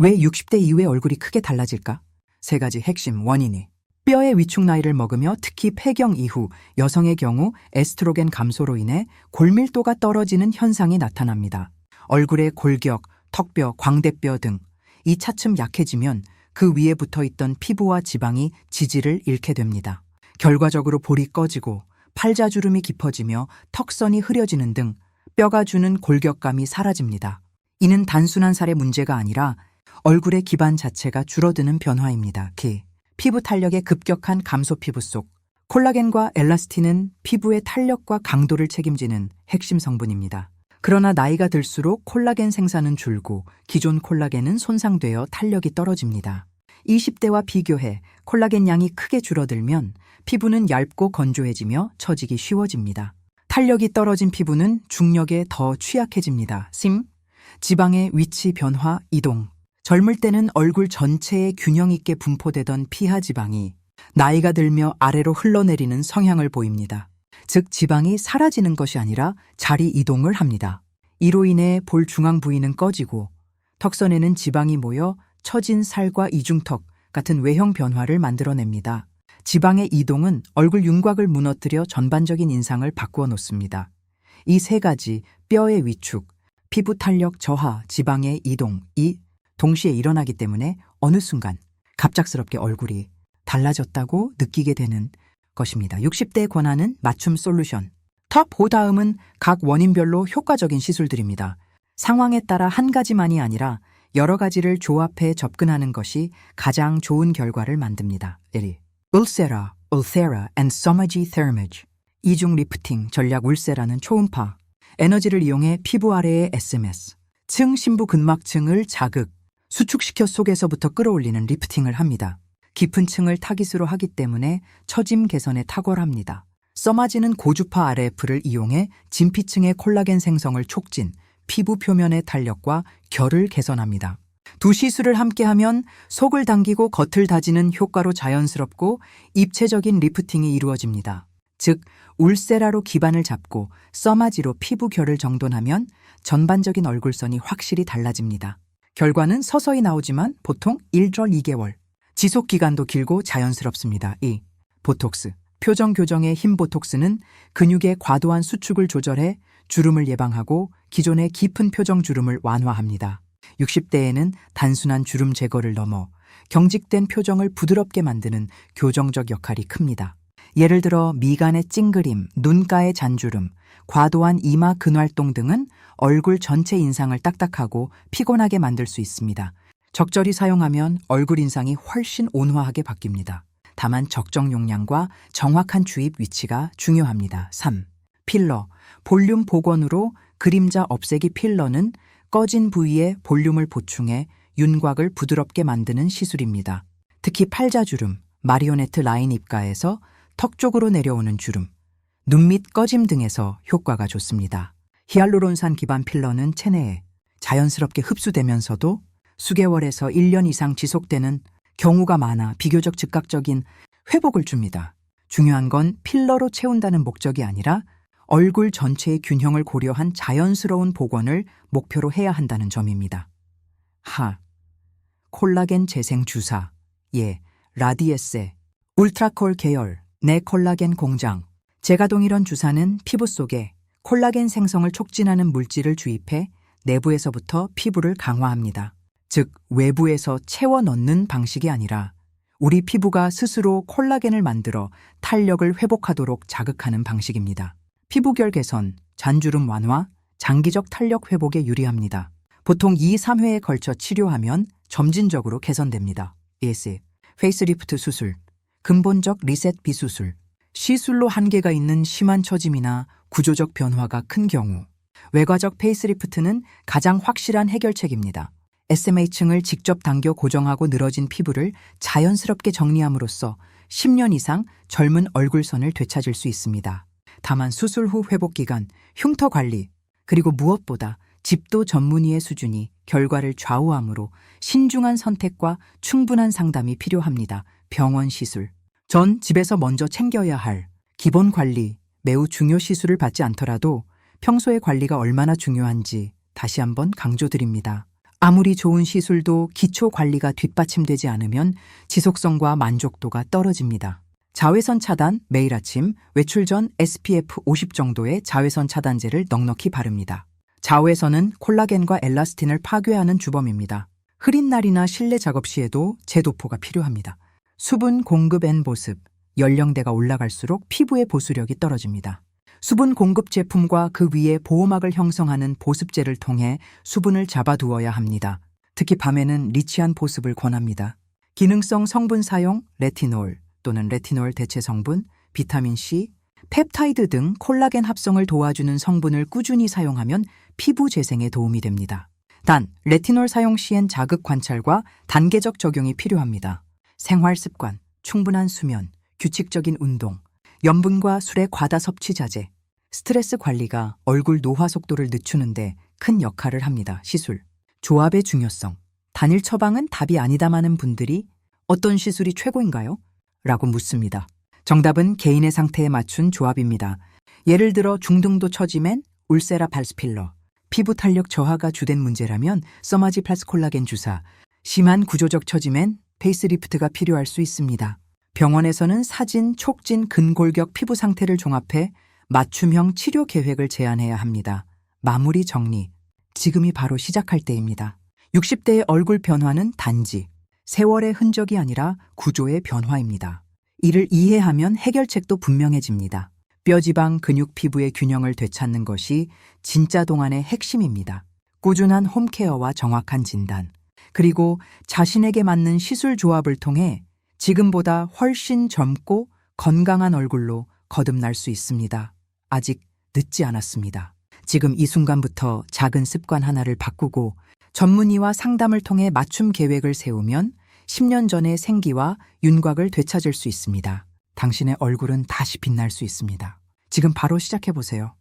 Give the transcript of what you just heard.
왜 60대 이후에 얼굴이 크게 달라질까? 세 가지 핵심 원인이 뼈의 위축 나이를 먹으며 특히 폐경 이후 여성의 경우 에스트로겐 감소로 인해 골밀도가 떨어지는 현상이 나타납니다. 얼굴의 골격, 턱뼈, 광대뼈 등 이 차츰 약해지면 그 위에 붙어 있던 피부와 지방이 지지를 잃게 됩니다. 결과적으로 볼이 꺼지고 팔자주름이 깊어지며 턱선이 흐려지는 등 뼈가 주는 골격감이 사라집니다. 이는 단순한 살의 문제가 아니라 얼굴의 기반 자체가 줄어드는 변화입니다. 피부 탄력의 급격한 감소. 피부 속 콜라겐과 엘라스틴은 피부의 탄력과 강도를 책임지는 핵심 성분입니다. 그러나 나이가 들수록 콜라겐 생산은 줄고 기존 콜라겐은 손상되어 탄력이 떨어집니다. 20대와 비교해 콜라겐 양이 크게 줄어들면 피부는 얇고 건조해지며 처지기 쉬워집니다. 탄력이 떨어진 피부는 중력에 더 취약해집니다. 지방의 위치 변화, 이동. 젊을 때는 얼굴 전체에 균형 있게 분포되던 피하 지방이 나이가 들며 아래로 흘러내리는 성향을 보입니다. 즉 지방이 사라지는 것이 아니라 자리 이동을 합니다. 이로 인해 볼 중앙 부위는 꺼지고 턱선에는 지방이 모여 처진 살과 이중턱 같은 외형 변화를 만들어냅니다. 지방의 이동은 얼굴 윤곽을 무너뜨려 전반적인 인상을 바꾸어 놓습니다. 이 세 가지 뼈의 위축, 피부 탄력 저하, 지방의 이동, 이 동시에 일어나기 때문에 어느 순간 갑작스럽게 얼굴이 달라졌다고 느끼게 되는 것입니다. 60대에 권하는 맞춤 솔루션. 탑 5 다음은 각 원인별로 효과적인 시술들입니다. 상황에 따라 한 가지만이 아니라 여러 가지를 조합해 접근하는 것이 가장 좋은 결과를 만듭니다. 울세라, 울세라 and 소마지 테르미지. 이중 리프팅 전략. 울세라는 초음파 에너지를 이용해 피부 아래의 SMS, 층 심부 근막층을 자극, 수축시켜 속에서부터 끌어올리는 리프팅을 합니다. 깊은 층을 타깃으로 하기 때문에 처짐 개선에 탁월합니다. 써마지는 고주파 RF를 이용해 진피층의 콜라겐 생성을 촉진, 피부 표면의 탄력과 결을 개선합니다. 두 시술을 함께하면 속을 당기고 겉을 다지는 효과로 자연스럽고 입체적인 리프팅이 이루어집니다. 즉, 울세라로 기반을 잡고 써마지로 피부 결을 정돈하면 전반적인 얼굴선이 확실히 달라집니다. 결과는 서서히 나오지만 보통 1절 2개월. 지속 기간도 길고 자연스럽습니다. 보톡스. 표정 교정의 힘. 보톡스는 근육의 과도한 수축을 조절해 주름을 예방하고 기존의 깊은 표정 주름을 완화합니다. 60대에는 단순한 주름 제거를 넘어 경직된 표정을 부드럽게 만드는 교정적 역할이 큽니다. 예를 들어 미간의 찡그림, 눈가의 잔주름, 과도한 이마 근활동 등은 얼굴 전체 인상을 딱딱하고 피곤하게 만들 수 있습니다. 적절히 사용하면 얼굴 인상이 훨씬 온화하게 바뀝니다. 다만 적정 용량과 정확한 주입 위치가 중요합니다. 3. 필러. 볼륨 복원으로 그림자 없애기. 필러는 꺼진 부위에 볼륨을 보충해 윤곽을 부드럽게 만드는 시술입니다. 특히 팔자주름, 마리오네트 라인 입가에서 턱 쪽으로 내려오는 주름, 눈 밑 꺼짐 등에서 효과가 좋습니다. 히알루론산 기반 필러는 체내에 자연스럽게 흡수되면서도 수개월에서 1년 이상 지속되는 경우가 많아 비교적 즉각적인 회복을 줍니다. 중요한 건 필러로 채운다는 목적이 아니라 얼굴 전체의 균형을 고려한 자연스러운 복원을 목표로 해야 한다는 점입니다. 콜라겐 재생 주사. 라디에세. 울트라콜 계열. 내 콜라겐 공장. 제가동일원 주사는 피부 속에 콜라겐 생성을 촉진하는 물질을 주입해 내부에서부터 피부를 강화합니다. 즉, 외부에서 채워 넣는 방식이 아니라 우리 피부가 스스로 콜라겐을 만들어 탄력을 회복하도록 자극하는 방식입니다. 피부결 개선, 잔주름 완화, 장기적 탄력 회복에 유리합니다. 보통 2, 3회에 걸쳐 치료하면 점진적으로 개선됩니다. 페이스리프트 수술, 근본적 리셋 비수술. 시술로 한계가 있는 심한 처짐이나 구조적 변화가 큰 경우 외과적 페이스리프트는 가장 확실한 해결책입니다. SMA층을 직접 당겨 고정하고 늘어진 피부를 자연스럽게 정리함으로써 10년 이상 젊은 얼굴선을 되찾을 수 있습니다. 다만 수술 후 회복 기간, 흉터 관리, 그리고 무엇보다 집도 전문의의 수준이 결과를 좌우하므로 신중한 선택과 충분한 상담이 필요합니다. 병원 시술. 전 집에서 먼저 챙겨야 할 기본 관리, 매우 중요 시술을 받지 않더라도 평소의 관리가 얼마나 중요한지 다시 한번 강조드립니다. 아무리 좋은 시술도 기초 관리가 뒷받침되지 않으면 지속성과 만족도가 떨어집니다. 자외선 차단, 매일 아침 외출 전 SPF 50 정도의 자외선 차단제를 넉넉히 바릅니다. 자외선은 콜라겐과 엘라스틴을 파괴하는 주범입니다. 흐린 날이나 실내 작업 시에도 재도포가 필요합니다. 수분 공급 앤 보습, 연령대가 올라갈수록 피부의 보수력이 떨어집니다. 수분 공급 제품과 그 위에 보호막을 형성하는 보습제를 통해 수분을 잡아두어야 합니다. 특히 밤에는 리치한 보습을 권합니다. 기능성 성분 사용, 레티놀 또는 레티놀 대체 성분, 비타민C, 펩타이드 등 콜라겐 합성을 도와주는 성분을 꾸준히 사용하면 피부 재생에 도움이 됩니다. 단, 레티놀 사용 시엔 자극 관찰과 단계적 적용이 필요합니다. 생활 습관, 충분한 수면, 규칙적인 운동, 염분과 술의 과다 섭취 자제, 스트레스 관리가 얼굴 노화 속도를 늦추는데 큰 역할을 합니다. 시술, 조합의 중요성, 단일 처방은 답이 아니다마는 분들이 어떤 시술이 최고인가요? 라고 묻습니다. 정답은 개인의 상태에 맞춘 조합입니다. 예를 들어 중등도 처짐엔 울세라 발스필러, 피부 탄력 저하가 주된 문제라면 써마지 플러스 콜라겐 주사, 심한 구조적 처짐엔 페이스리프트가 필요할 수 있습니다. 병원에서는 사진, 촉진, 근골격 피부 상태를 종합해 맞춤형 치료 계획을 제안해야 합니다. 마무리 정리. 지금이 바로 시작할 때입니다. 60대의 얼굴 변화는 단지 세월의 흔적이 아니라 구조의 변화입니다. 이를 이해하면 해결책도 분명해집니다. 뼈지방, 근육, 피부의 균형을 되찾는 것이 진짜 동안의 핵심입니다. 꾸준한 홈케어와 정확한 진단, 그리고 자신에게 맞는 시술 조합을 통해 지금보다 훨씬 젊고 건강한 얼굴로 거듭날 수 있습니다. 아직 늦지 않았습니다. 지금 이 순간부터 작은 습관 하나를 바꾸고 전문의와 상담을 통해 맞춤 계획을 세우면 10년 전의 생기와 윤곽을 되찾을 수 있습니다. 당신의 얼굴은 다시 빛날 수 있습니다. 지금 바로 시작해보세요.